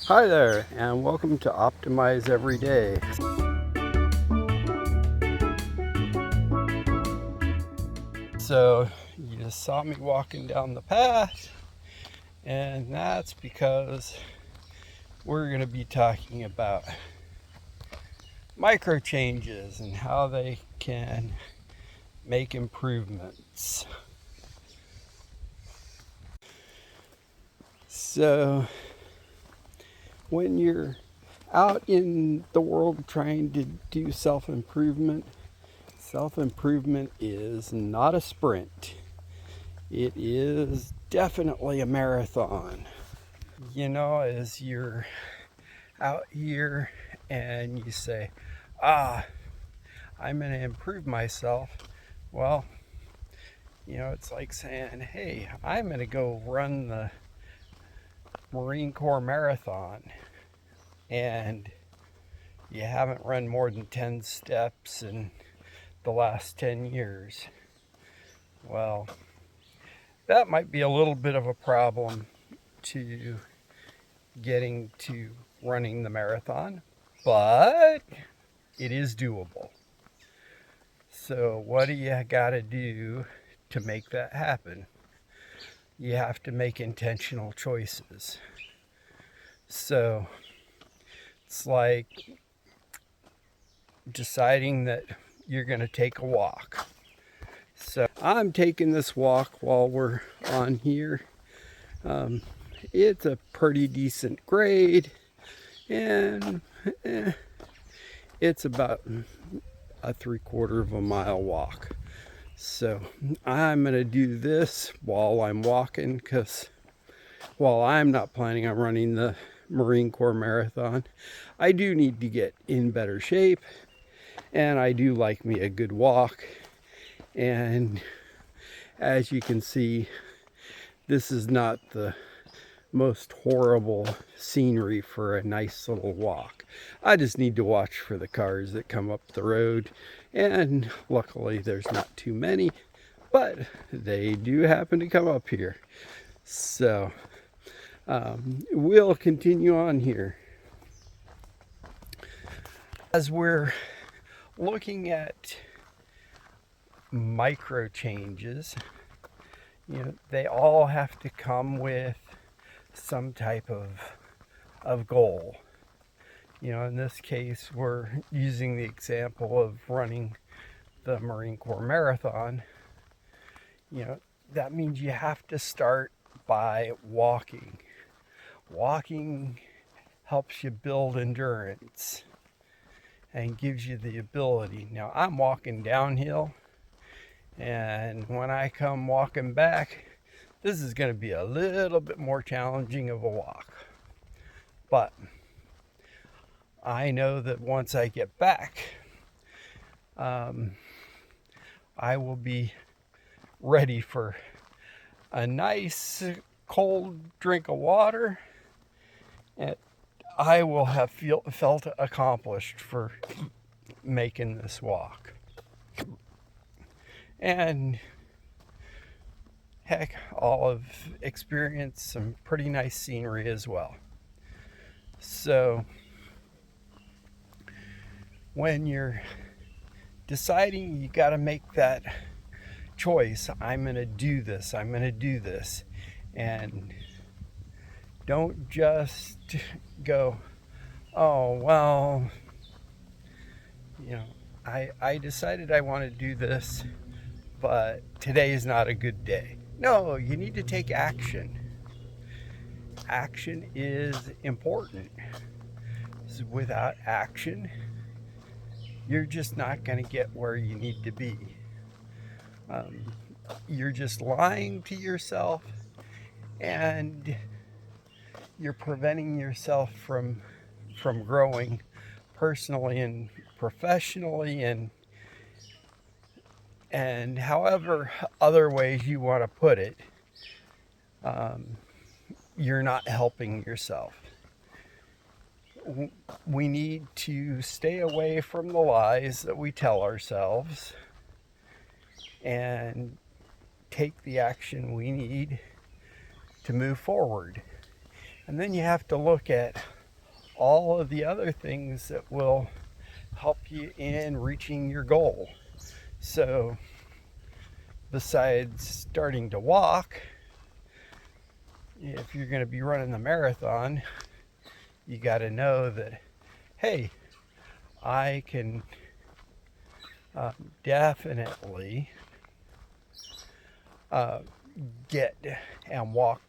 Hi there, and welcome to Optimize Every Day. So, you just saw me walking down the path, and that's because we're going to be talking about micro changes and how they can make improvements. So, when you're out in the world trying to do self-improvement is not a sprint. It is definitely a marathon. As you're out here and you say, I'm going to improve myself. Well, it's like saying, hey, I'm going to go run the Marine Corps Marathon. And you haven't run more than 10 steps in the last 10 years. Well, that might be a little bit of a problem to getting to running the marathon, but it is doable. So what do you got to do to make that happen? You have to make intentional choices. So it's like deciding that you're going to take a walk. So I'm taking this walk while we're on here. It's a pretty decent grade, and it's about a 3/4 of a mile walk. So I'm going to do this while I'm walking, because while I'm not planning on running the Marine Corps Marathon, I do need to get in better shape, and I do like me a good walk. And as you can see, this is not the most horrible scenery for a nice little walk. I just need to watch for the cars that come up the road, and luckily there's not too many, but they do happen to come up here. So we'll continue on here. As we're looking at micro changes, they all have to come with some type of goal. In this case, we're using the example of running the Marine Corps Marathon. That means you have to start by walking. Walking helps you build endurance and gives you the ability. Now, I'm walking downhill, and when I come walking back, this is going to be a little bit more challenging of a walk. But I know that once I get back, I will be ready for a nice cold drink of water, and I will have felt accomplished for making this walk. And heck, I'll have experienced some pretty nice scenery as well. So when you're deciding, you got to make that choice. I'm going to do this. And don't just go, oh, well, I decided I want to do this, but today is not a good day. No, you need to take action. Action is important. Without action, you're just not going to get where you need to be. You're just lying to yourself, and you're preventing yourself from growing personally and professionally, and however other ways you want to put it. You're not helping yourself. We need to stay away from the lies that we tell ourselves and take the action we need to move forward. And then you have to look at all of the other things that will help you in reaching your goal. So besides starting to walk, if you're going to be running the marathon, you got to know that, hey, I can definitely get and walk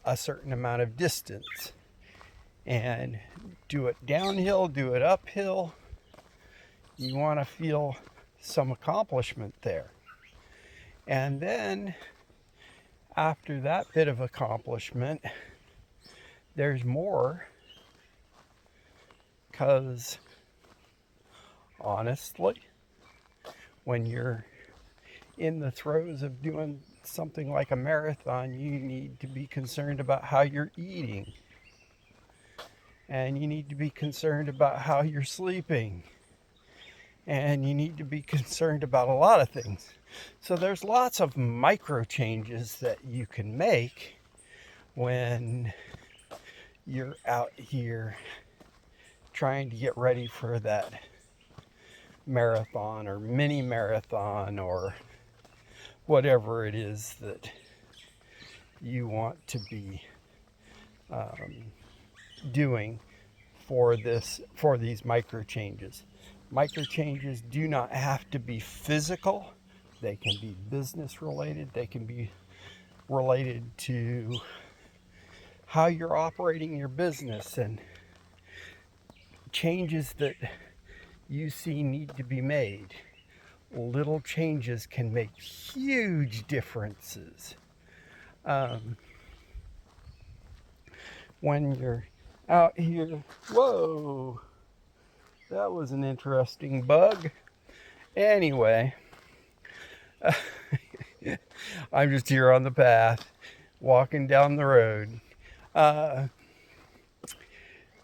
a certain amount of distance, and do it downhill, do it uphill. You want to feel some accomplishment there. And then after that bit of accomplishment, there's more, because honestly, when you're in the throes of doing something like a marathon, you need to be concerned about how you're eating, and you need to be concerned about how you're sleeping, and you need to be concerned about a lot of things. So there's lots of micro changes that you can make when you're out here trying to get ready for that marathon or mini marathon or whatever it is that you want to be doing for these micro changes. Micro changes do not have to be physical. They can be business related. They can be related to how you're operating your business, and changes that you see need to be made. Little changes can make huge differences. When you're out here, whoa, that was an interesting bug. Anyway, I'm just here on the path, walking down the road.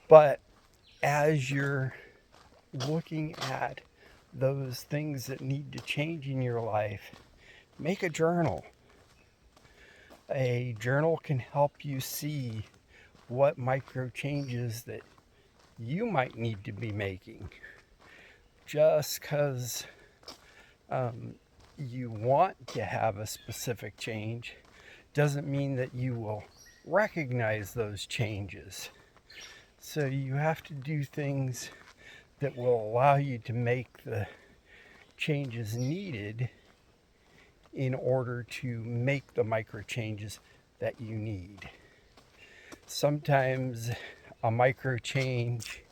But as you're looking at those things that need to change in your life, make a journal. A journal can help you see what micro changes that you might need to be making. Just because you want to have a specific change doesn't mean that you will recognize those changes. So you have to do things that will allow you to make the changes needed in order to make the micro changes that you need. Sometimes a micro change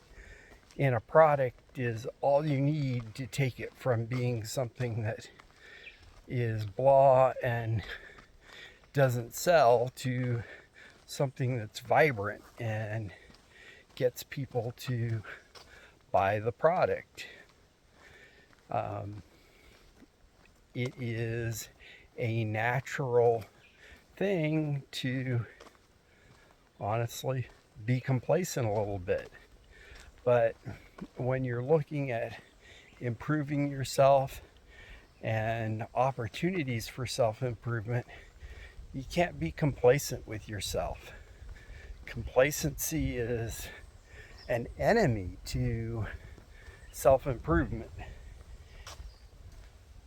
in a product is all you need to take it from being something that is blah and doesn't sell to something that's vibrant and gets people to buy the product. It is a natural thing to honestly be complacent a little bit. But when you're looking at improving yourself and opportunities for self-improvement, you can't be complacent with yourself. Complacency is an enemy to self-improvement.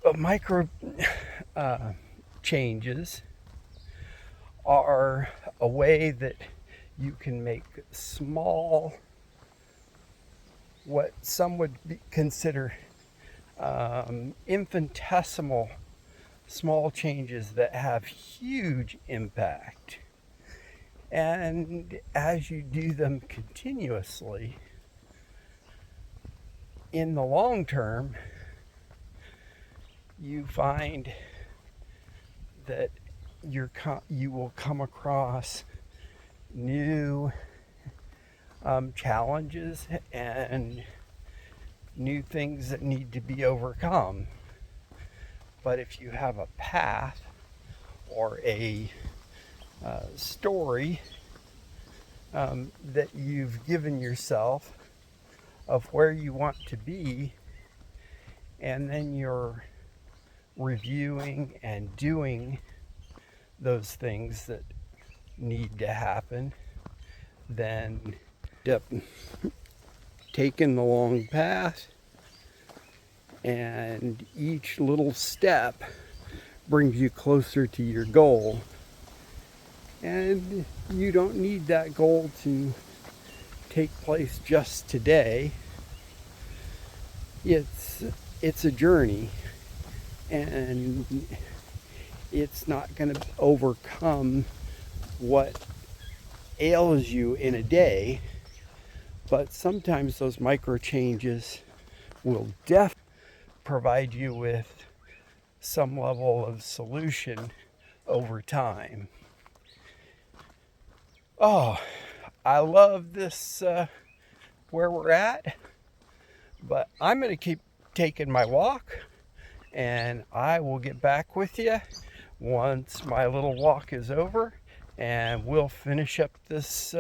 But micro changes are a way that you can make small, what some would consider infinitesimal small changes that have huge impact. And as you do them continuously, in the long term, you find that you will come across new challenges and new things that need to be overcome. But if you have a path or a story that you've given yourself of where you want to be, and then you're reviewing and doing those things that need to happen, then up taking the long path, and each little step brings you closer to your goal. And you don't need that goal to take place just today. It's a journey, and it's not going to overcome what ails you in a day, but sometimes those micro changes will definitely provide you with some level of solution over time. Oh, I love this where we're at, but I'm going to keep taking my walk, and I will get back with you once my little walk is over, and we'll finish up this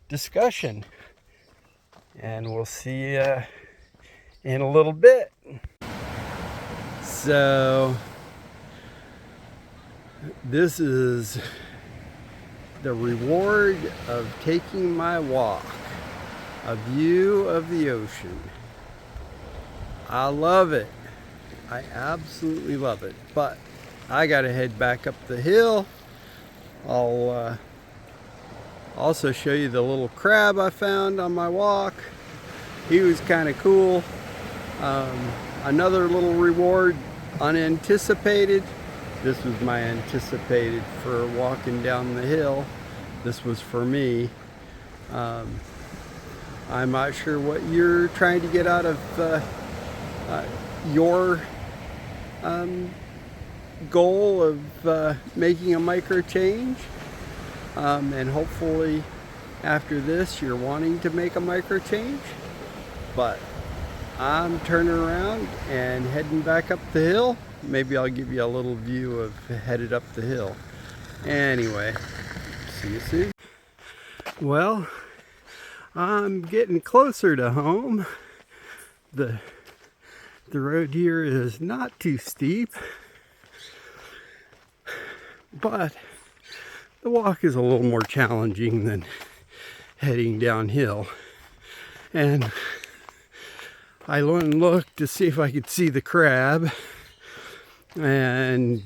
discussion, and we'll see you in a little bit. So this is the reward of taking my walk, a view of the ocean. I love it. I absolutely love it. But I gotta head back up the hill. I'll also show you the little crab I found on my walk. He was kind of cool. Another little reward, unanticipated. This was my anticipated for walking down the hill. This was for me. I'm not sure what you're trying to get out of your goal of making a micro change. And hopefully after this you're wanting to make a micro change. But I'm turning around and heading back up the hill. Maybe I'll give you a little view of headed up the hill. Anyway, see you soon. Well, I'm getting closer to home. The road here is not too steep, but the walk is a little more challenging than heading downhill. And I went and looked to see if I could see the crab, and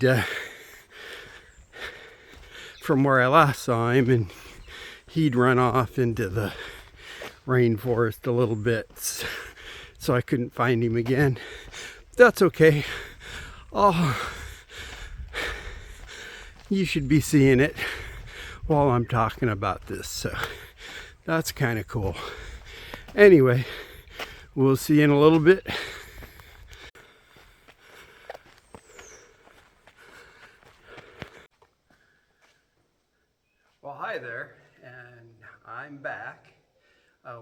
from where I last saw him, and he'd run off into the rainforest a little bit, so I couldn't find him again. That's okay. Oh, you should be seeing it while I'm talking about this, so that's kind of cool. Anyway, we'll see you in a little bit. Well, hi there, and I'm back.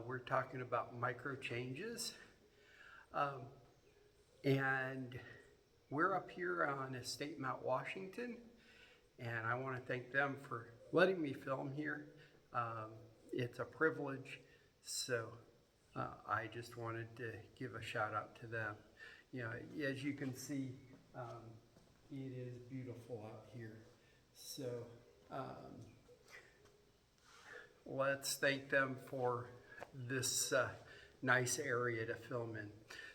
We're talking about micro changes, and we're up here on Estate Mount Washington, and I want to thank them for letting me film here. It's a privilege, so I just wanted to give a shout out to them. You know, as you can see, it is beautiful out here. So let's thank them for this nice area to film in.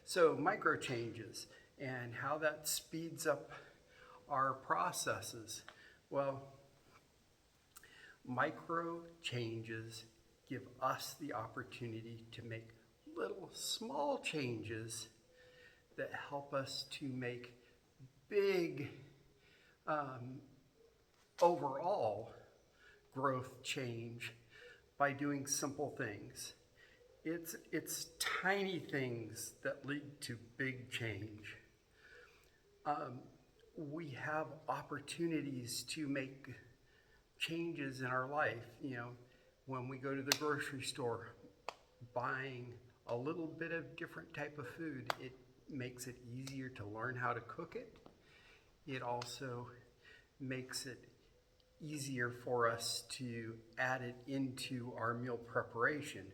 So micro changes and how that speeds up our processes. Well, micro changes give us the opportunity to make little small changes that help us to make big overall growth change by doing simple things. It's tiny things that lead to big change. We have opportunities to make changes in our life. You know, when we go to the grocery store, buying a little bit of different type of food, it makes it easier to learn how to cook it. It also makes it easier for us to add it into our meal preparation.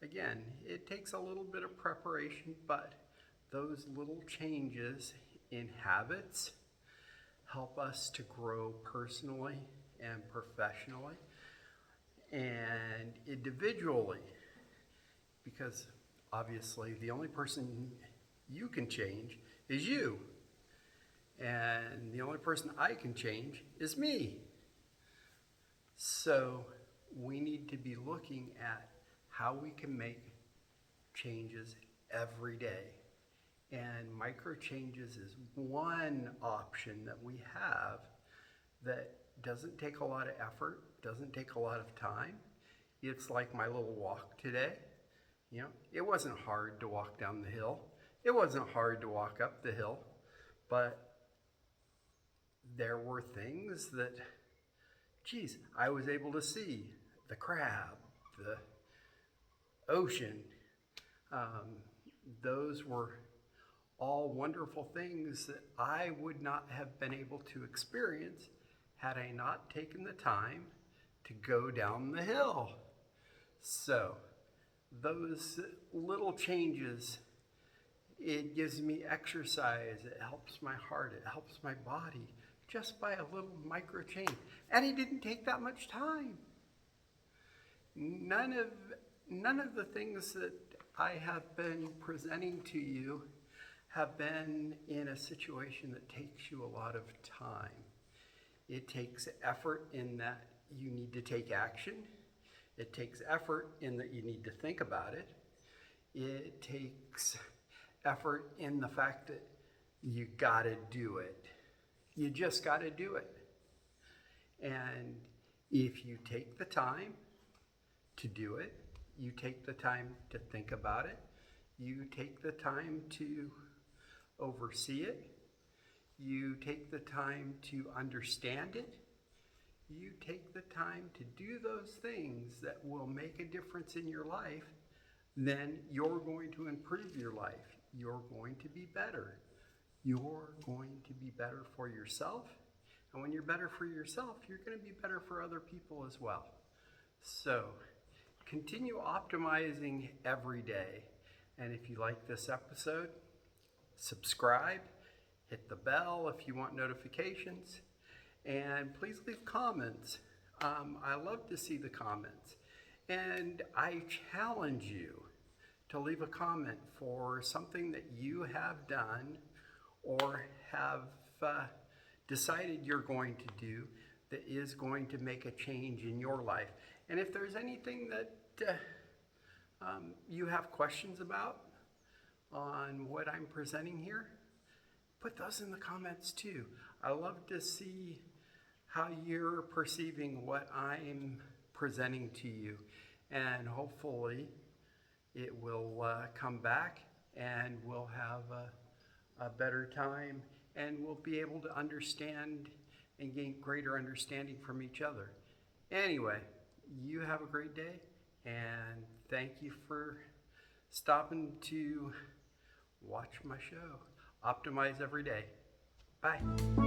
Again, it takes a little bit of preparation, but those little changes in habits help us to grow personally and professionally. and individually, because obviously the only person you can change is you, and the only person I can change is me. So we need to be looking at how we can make changes every day. And micro changes is one option that we have that doesn't take a lot of effort, doesn't take a lot of time. It's like my little walk today. You know, it wasn't hard to walk down the hill. It wasn't hard to walk up the hill, but there were things that, geez, I was able to see the crab, the ocean. Those were all wonderful things that I would not have been able to experience had I not taken the time to go down the hill. So those little changes, it gives me exercise, it helps my heart, it helps my body, just by a little micro change. And it didn't take that much time. None of the things that I have been presenting to you have been in a situation that takes you a lot of time. It takes effort in that you need to take action. It takes effort in that you need to think about it. It takes effort in the fact that you gotta do it. You just gotta do it. And if you take the time to do it, you take the time to think about it, you take the time to oversee it, you take the time to understand it, you take the time to do those things that will make a difference in your life, then you're going to improve your life. You're going to be better. You're going to be better for yourself. And when you're better for yourself, you're going to be better for other people as well. So continue optimizing every day. And if you like this episode, subscribe, hit the bell if you want notifications, and please leave comments. I love to see the comments. And I challenge you to leave a comment for something that you have done or have decided you're going to do that is going to make a change in your life. And if there's anything that you have questions about on what I'm presenting here, put those in the comments too. I love to see how you're perceiving what I'm presenting to you, and hopefully it will come back and we'll have a better time, and we'll be able to understand and gain greater understanding from each other. Anyway, you have a great day, and thank you for stopping to watch my show. Optimize every day. Bye.